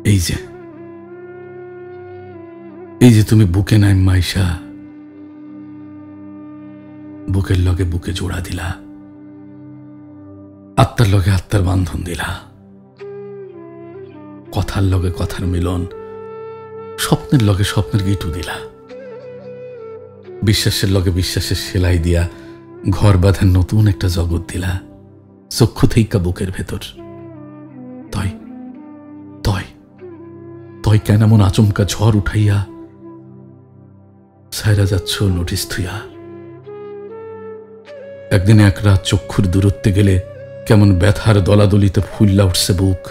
এই যে তুমি বুকে নাই মাইশা বুকের লগে বুকে জোড়া দিলা, আত্মার লগে আত্মার বান্ধন দিলা, কথার লগে কথার মিলন, স্বপ্নের লগে স্বপ্নের গিটু দিলা, বিশ্বাসের লগে বিশ্বাসের সেলাই দিয়া ঘর বাঁধার নতুন একটা জগৎ দিলা চক্ষু থেইকা বুকের ভেতর। তয় তয় তয় কেন এমন আচমকা ঝড় উঠাইয়া সাইরা যাচ্ছ নোটিস থুইয়া? একদিন এক রাত চক্ষুর দূরত্বে গেলে কেমন ব্যথার দলাদলিতে ফুল্লা উঠছে বুক,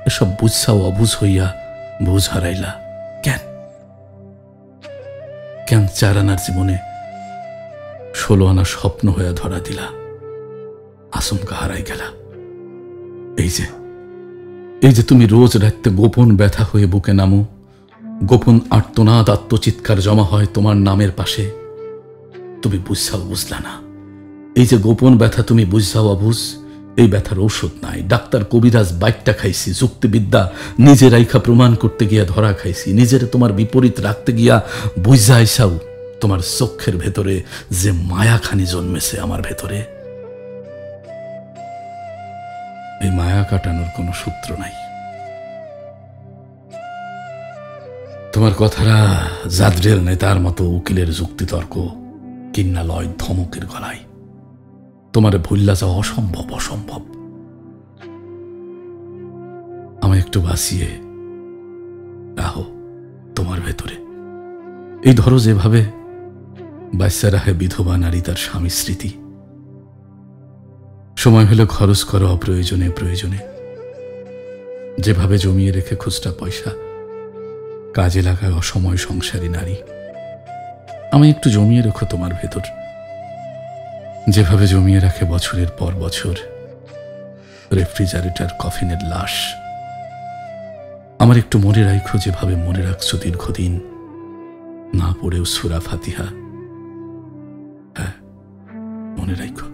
এসব বুঝছাও অবুঝ হইয়া বুঝ হারাইলা। কেন কেন 4 আনার জীবনে 16 আনা স্বপ্ন হইয়া ধরা দিলা, আচমকা হারাই গেলা। এই যে তুমি রোজ রাতে গোপন ব্যথা হয়ে বুকে নামো, গোপন আর্তনাদ আত্মচিৎকার জমা হয় তোমার নামের পাশে, তুমি বুঝছাও বুঝলা না। এই যে গোপন ব্যথা তুমি বুঝছাও অবুঝ, এই ব্যথার ঔষধ নাই। ডাক্তার কবিরাজ বাইকটা খাইছি, যুক্তিবিদ্যা নিজে রাইখা প্রমাণ করতে গিয়া ধরা খাইছি, নিজের তোমার বিপরীত রাখতে গিয়া বুঝা আইসাও তোমার চক্ষের ভেতরে যে মায়াখানি জন্মেছে আমার ভেতরে, এই মায়া কাটানোর কোনো সূত্র নাই। তোমার কথারা জাদরেল নেতার মতো উকিলের যুক্তিতর্ক, কিন্না লয় ধমকের গলায়। তোমারে ভুল্লা যাওয়া অসম্ভব অসম্ভব। আমায় একটু বাঁচিয়ে রাহো তোমার ভেতরে। এই ধরো যেভাবে বাচ্চা রাহে বিধবা নারী তার স্বামী স্মৃতি, সময় হলে খরচ করো অপ্রয়োজনে প্রয়োজনে, যেভাবে জমিয়ে রেখে খুচরা পয়সা কাজে লাগায় অসময় সংসারী নারী, আমায় একটু জমিয়ে রেখো তোমার ভেতর, যেভাবে জমিয়ে রাখে বছরের পর বছর রেফ্রিজারেটর কফিনের লাশ। আমার একটু মনে রাখো যেভাবে মনে রাখছো দীর্ঘদিন না পড়েও সূরা ফাতিহা। হ্যাঁ, মনে রাখো।